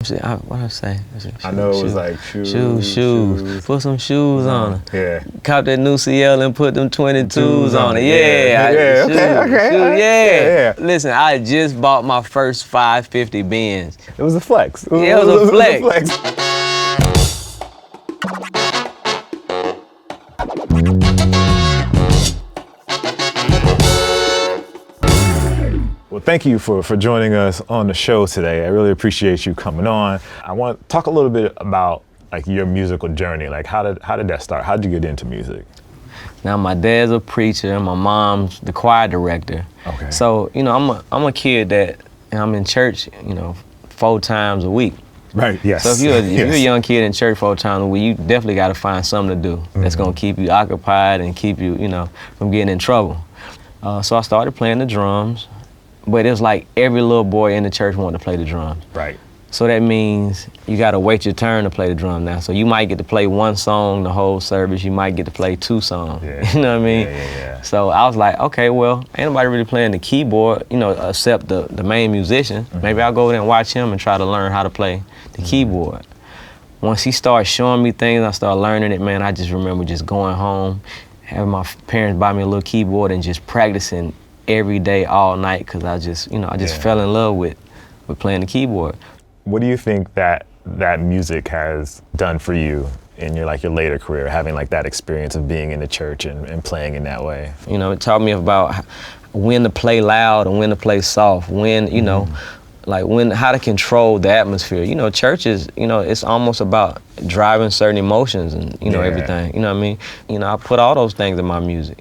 What I say? I know it was like shoes. Put some shoes on them. Yeah. Cop that new CL and put them 22s on it. Okay. Yeah. Listen, I just bought my first 550 Benz. It was a flex. It was a flex. Well, thank you for joining us on the show today. I really appreciate you coming on. I want to talk a little bit about like your musical journey. Like how did that start? How did you get into music? Now my dad's a preacher and my mom's the choir director. Okay. So, I'm a kid that I'm in church, 4 times a week. Right, yes. So if you're a young kid in church 4 times a week, you definitely got to find something to do that's going to keep you occupied and keep you, from getting in trouble. So I started playing the drums, but it was like every little boy in the church wanted to play the drums. Right. So that means you got to wait your turn to play the drum now. So you might get to play 1 song the whole service. You might get to play 2 songs. Yeah. You know what I mean? Yeah. So I was like, okay, well, ain't nobody really playing the keyboard, except the main musician. Maybe I'll go over there and watch him and try to learn how to play the keyboard. Once he started showing me things, I started learning it, man. I just remember just going home, having my parents buy me a little keyboard and just practicing every day, all night, because I just fell in love with playing the keyboard. What do you think that music has done for you in your later career, having like that experience of being in the church and playing in that way? It taught me about when to play loud and when to play soft, when, how to control the atmosphere. Church is, it's almost about driving certain emotions and, everything, you know what I mean? I put all those things in my music,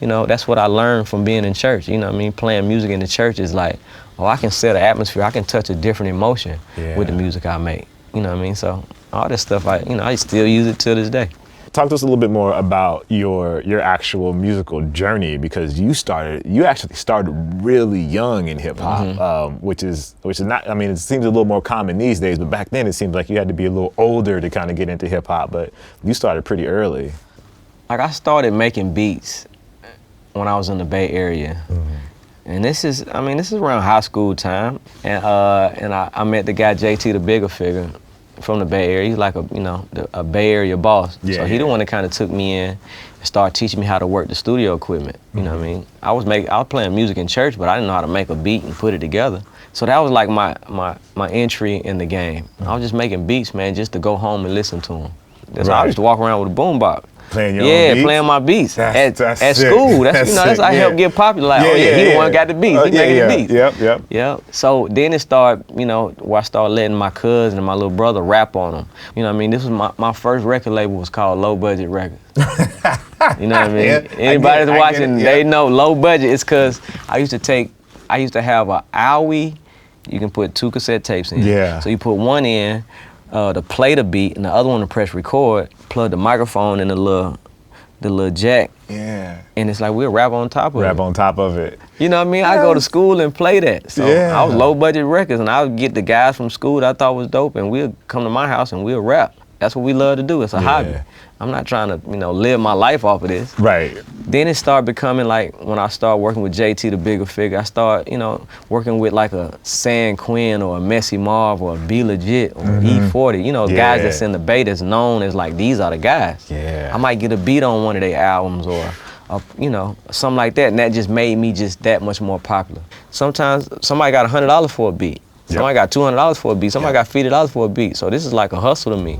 that's what I learned from being in church, Playing music in the church is like, I can set an atmosphere, I can touch a different emotion with the music I make, So all this stuff, I still use it till this day. Talk to us a little bit more about your actual musical journey, because you actually started really young in hip hop, which is not, it seems a little more common these days, but back then it seemed like you had to be a little older to kind of get into hip hop, but you started pretty early. Like I started making beats when I was in the Bay Area. And this is around high school time, and I met the guy JT, the Bigger Figure, from the Bay Area. He's like a Bay Area boss. Yeah, so he the one that kind of took me in and started teaching me how to work the studio equipment. You know what I mean? I was playing music in church, but I didn't know how to make a beat and put it together. So that was like my entry in the game. I was just making beats, man, just to go home and listen to them. That's why I used to walk around with a boombox. Playing your own beats? Playing my beats at school. That's how I helped get popular. Like, he the one got the beats. He making the beats. Yep. So then it started, where I started letting my cousin and my little brother rap on them. This was my first record label was called Low Budget Records. You know what I mean? Anybody that's watching, they know low budget. It's because I used to have a Owie. You can put 2 cassette tapes in. Yeah. So you put one in to play the beat, and the other one to press record, plug the microphone in the little jack. Yeah. And it's like we'll rap on top of it. Rap on top of it. You know what I mean? I go to school and play that. So I was Low Budget Records, and I would get the guys from school that I thought was dope, and we'll come to my house and we'll rap. That's what we love to do. It's a hobby. I'm not trying to, live my life off of this. Right. Then it started becoming like, when I started working with JT, the Bigger Figure, I started, working with like a San Quinn or a Messy Marv or a Be Legit or E40, guys that's in the Bay that's known as like, these are the guys. Yeah. I might get a beat on one of their albums or something like that, and that just made me just that much more popular. Sometimes somebody got $100 for a beat. Somebody got $200 for a beat. Somebody got $50 for a beat. So this is like a hustle to me.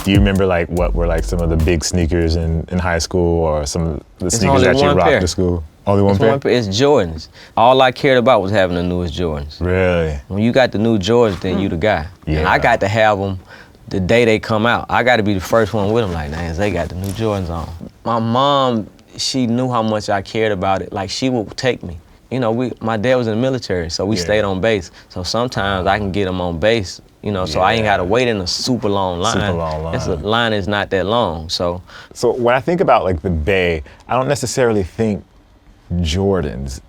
Do you remember like what were like some of the big sneakers in high school, or some of the sneakers that you rocked to school? Only one pair? It's Jordans. All I cared about was having the newest Jordans. Really? When you got the new Jordans, then you the guy. Yeah. And I got to have them the day they come out. I got to be the first one with them. Like, man, they got the new Jordans on. My mom, she knew how much I cared about it. Like, she would take me. My dad was in the military, so we stayed on base. So sometimes I can get them on base, so I ain't got to wait in a super long line. The line is not that long, so. So when I think about like the Bay, I don't necessarily think Jordans.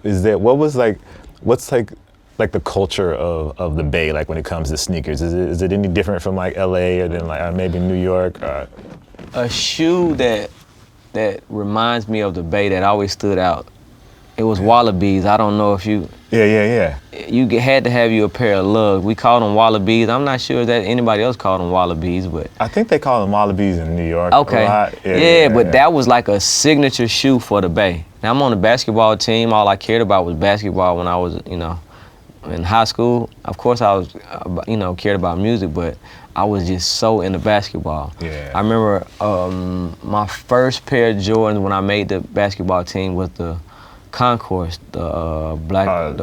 What's the culture of the Bay, like when it comes to sneakers? Is it any different from like LA or then like maybe New York? A shoe that reminds me of the Bay that always stood out. It was Wallabies. I don't know if you Yeah. You had to have you a pair of lugs. We called them wallabies. I'm not sure that anybody else called them wallabies, but I think they call them wallabies in New York. okay. A lot. But that was like a signature shoe for the Bay. Now I'm on the basketball team. All I cared about was basketball when I was, in high school. Of course I was, cared about music, but I was just so into basketball. Yeah. I remember my first pair of Jordans when I made the basketball team was the Concord, the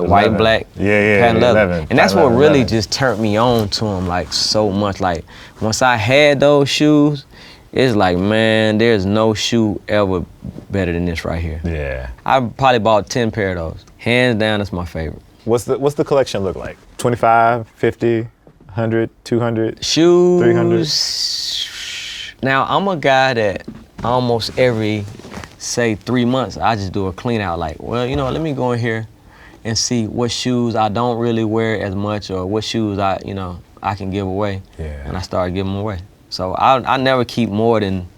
white black patent leather. 11, and that's what 11, really 11. just turned me on to them like so much. Like once I had those shoes, it's like, man, there's no shoe ever better than this right here. Yeah. I probably bought 10 pair of those. Hands down, it's my favorite. What's the collection look like? 25, 50, 100, 200? Shoes. 300? Now, I'm a guy that almost every, say, 3 months, I just do a clean out. Like, well, let me go in here and see what shoes I don't really wear as much or what shoes I can give away. Yeah. And I start giving them away. So I never keep more than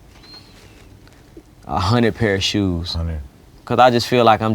100 pair of shoes. 100. Cause I just feel like I'm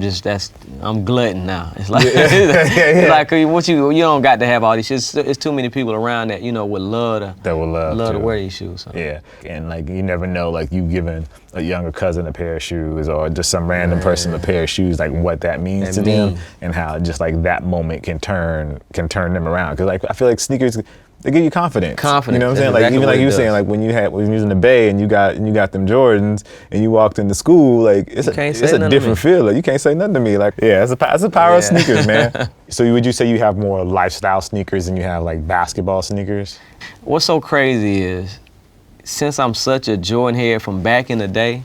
glutton now. It's like, it's like what you don't got to have all these shit. It's too many people around that would love to wear these shoes. So. Yeah, and like you never know, like you giving a younger cousin a pair of shoes or just some random person a pair of shoes, like what that means to them and how just like that moment can turn them around. Cause like I feel like sneakers, they give you confidence. You know what I'm saying? Exactly like even like you were saying, like when you was using the Bay and you got them Jordans and you walked into school, like it's a different feel. Like, you can't say nothing to me. Like it's the power of sneakers, man. So would you say you have more lifestyle sneakers than you have like basketball sneakers? What's so crazy is, since I'm such a Jordan head from back in the day,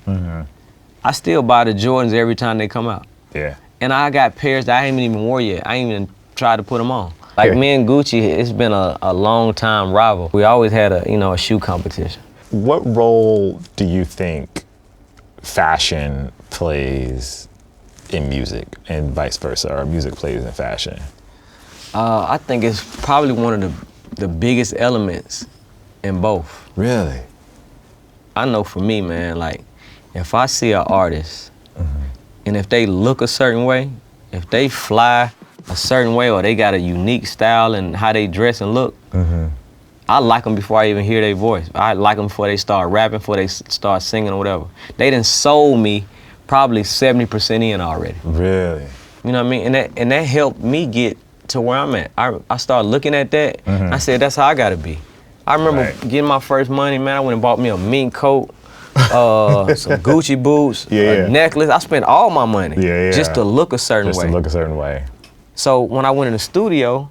I still buy the Jordans every time they come out. Yeah. And I got pairs that I ain't even wore yet. I ain't even tried to put them on. Like me and Gucci, it's been a long time rival. We always had a shoe competition. What role do you think fashion plays in music and vice versa, or music plays in fashion? I think it's probably one of the biggest elements in both. Really? I know for me, man, like if I see an artist and if they look a certain way, if they fly a certain way or they got a unique style and how they dress and look, I like them before I even hear their voice. I like them before they start rapping, before they start singing or whatever. They done sold me probably 70% in already. Really? You know what I mean? And that helped me get to where I'm at. I started looking at that, I said, that's how I gotta be. I remember getting my first money, man, I went and bought me a mink coat, some Gucci boots, a necklace. I spent all my money just to look a certain way. Just to look a certain way. So when I went in the studio,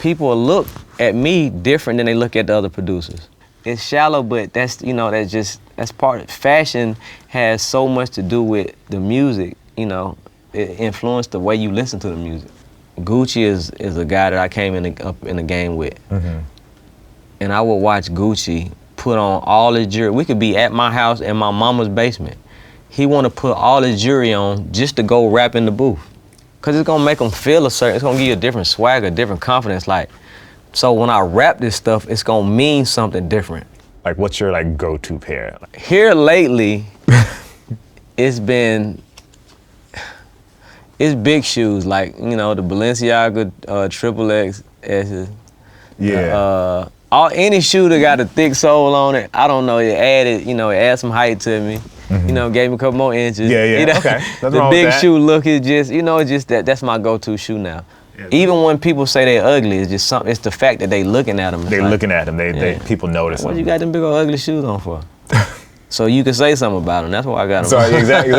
people look at me different than they look at the other producers. It's shallow, but that's part of it. Fashion has so much to do with the music, it influenced the way you listen to the music. Gucci is a guy that I came up in the game with. And I would watch Gucci put on all his jewelry. We could be at my house in my mama's basement. He want to put all his jewelry on just to go rap in the booth. Cause it's gonna make them feel it's gonna give you a different swag, a different confidence. Like, so when I rap this stuff, it's gonna mean something different. Like, what's your like go-to pair? Here lately, it's big shoes, like, the Balenciaga Triple X S's. Yeah. Any shoe that got a thick sole on it, I don't know, it added some height to me. Gave me a couple more inches. Yeah. Okay. The big shoe look is just, that's my go-to shoe now. Yeah. Even when people say they're ugly, it's just something. It's the fact that they looking at them. Looking at them. They people notice them. What you got them big old ugly shoes on for? So you can say something about them. That's why I got them. Sorry, exactly.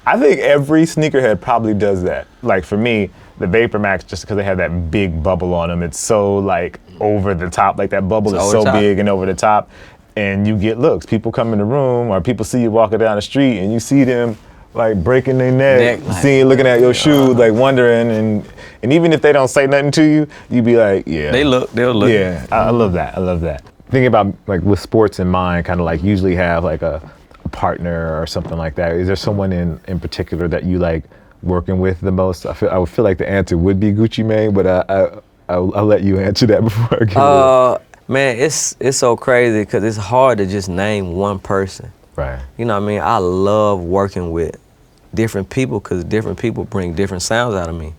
I think every sneakerhead probably does that. Like for me, the Vapor Max, just because they have that big bubble on them, it's so like over the top. Like that bubble is so big and over the top. And you get looks. People come in the room or people see you walking down the street and you see them like breaking their neck looking at your shoes, like wondering. And even if they don't say nothing to you, you be like, yeah. They'll look. Yeah, I love that. Thinking about like with sports in mind, kind of like usually have like a partner or something like that. Is there someone in particular that you like working with the most? I would feel like the answer would be Gucci Mane, but I'll let you answer that before I get it. Man, it's so crazy because it's hard to just name one person. Right. You know what I mean? I love working with different people because different people bring different sounds out of me.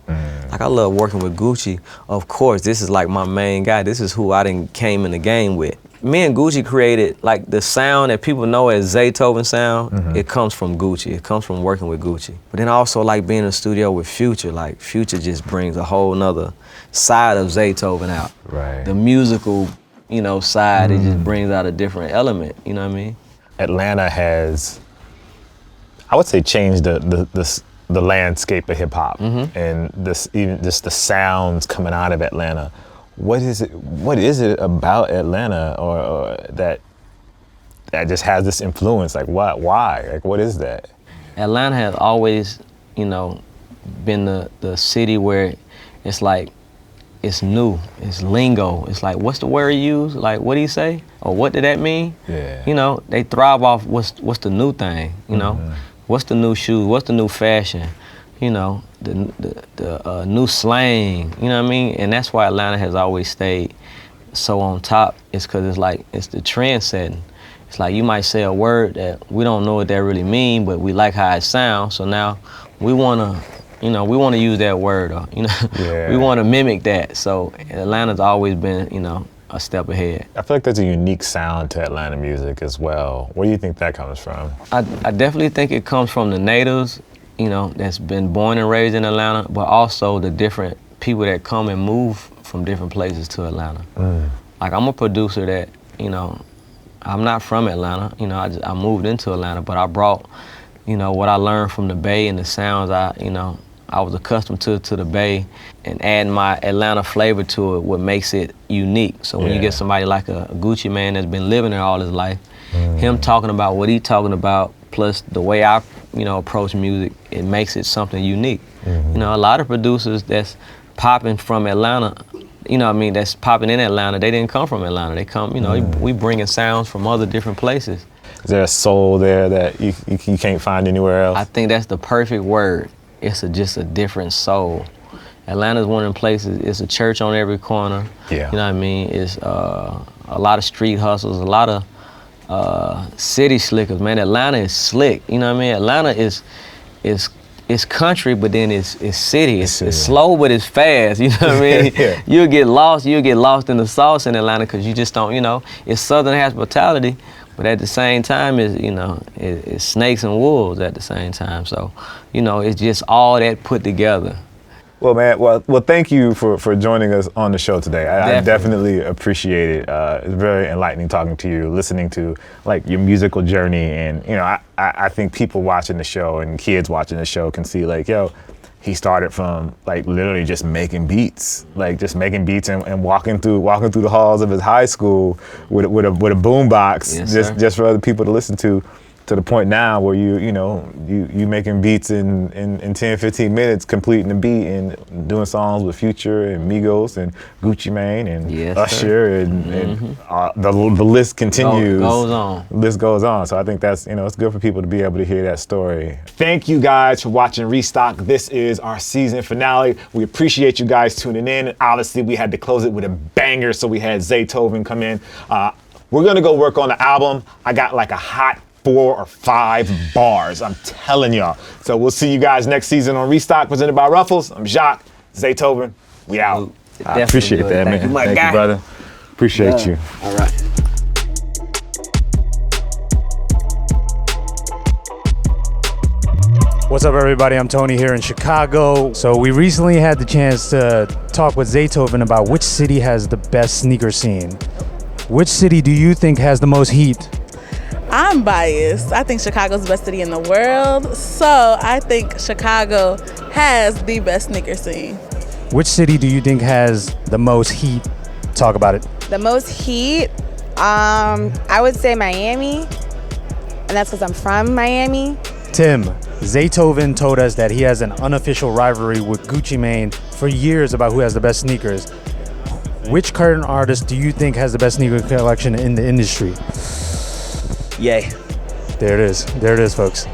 Like I love working with Gucci. Of course, this is like my main guy. This is who I done came in the game with. Me and Gucci created like the sound that people know as Zaytoven sound. It comes from Gucci. It comes from working with Gucci. But then I also like being in the studio with Future. Like Future just brings a whole nother side of Zaytoven out. Right. The musical, you know, side. It just brings out a different element. You know what I mean? Atlanta has, I would say, changed the landscape of hip hop, and even just the sounds coming out of Atlanta. What is it about Atlanta or that just has this influence? Like what? Why? Like what is that? Atlanta has always, you know, been the city where it's like it's new, it's lingo. It's like, what's the word you use? Like, what do you say? Or what did that mean? Yeah. You know, they thrive off what's the new thing, you know? What's the new shoe? What's the new fashion? You know, the new slang, you know what I mean? And that's why Atlanta has always stayed so on top. It's because it's like, it's the trend setting. It's like you might say a word that we don't know what that really mean, but we like how it sounds. So now we want to use that word, or, you know, we want to mimic that. So Atlanta's always been, you know, a step ahead. I feel like there's a unique sound to Atlanta music as well. Where do you think that comes from? I definitely think it comes from the natives, you know, that's been born and raised in Atlanta, but also the different people that come and move from different places to Atlanta. Like I'm a producer that, you know, I'm not from Atlanta, you know, I moved into Atlanta, but I brought, you know, what I learned from the Bay and the sounds I was accustomed to the Bay, and adding my Atlanta flavor to it, what makes it unique. So when you get somebody like a Gucci man that's been living there all his life, him talking about what he's talking about, plus the way I, you know, approach music, it makes it something unique. You know, a lot of producers that's popping from Atlanta, you know what I mean, that's popping in Atlanta, they didn't come from Atlanta. They come, you know, we bringing sounds from other different places. Is there a soul there that you can't find anywhere else? I think that's the perfect word. It's just a different soul. Atlanta's one of them places, it's a church on every corner. Yeah. You know what I mean? It's a lot of street hustles, a lot of city slickers. Man, Atlanta is slick. You know what I mean? Atlanta is country, but then it's city. It's slow, but it's fast. You know what I mean? You'll get lost in the sauce in Atlanta because you just don't, you know, it's Southern hospitality, but at the same time, it's snakes and wolves at the same time. So, you know, it's just all that put together. Well, man, well, thank you for joining us on the show today. I definitely appreciate it. It's very enlightening talking to you, listening to like your musical journey, and you know, I think people watching the show and kids watching the show can see like, yo, he started from like literally just making beats, and walking through the halls of his high school with a boom box, just for other people to listen to the point now where you making beats in 10, 15 minutes, completing the beat and doing songs with Future and Migos and Gucci Mane and Usher and the list continues. The list goes on. So I think that's, it's good for people to be able to hear that story. Thank you guys for watching Restock. This is our season finale. We appreciate you guys tuning in. Obviously, we had to close it with a banger, so we had Zaytoven come in. We're gonna go work on the album. I got like a hot 4 or 5 bars, I'm telling y'all. So we'll see you guys next season on Restock, presented by Ruffles. I'm Jacques, Zaytoven, we out. I appreciate that, man. Thank you, brother. Appreciate you. All right. What's up, everybody? I'm Tony here in Chicago. So we recently had the chance to talk with Zaytoven about which city has the best sneaker scene. Which city do you think has the most heat? I'm biased. I think Chicago's the best city in the world, so I think Chicago has the best sneaker scene. Which city do you think has the most heat? Talk about it. The most heat, I would say Miami, and that's because I'm from Miami. Tim, Zaytoven told us that he has an unofficial rivalry with Gucci Mane for years about who has the best sneakers. Which current artist do you think has the best sneaker collection in the industry? Yay. There it is, folks.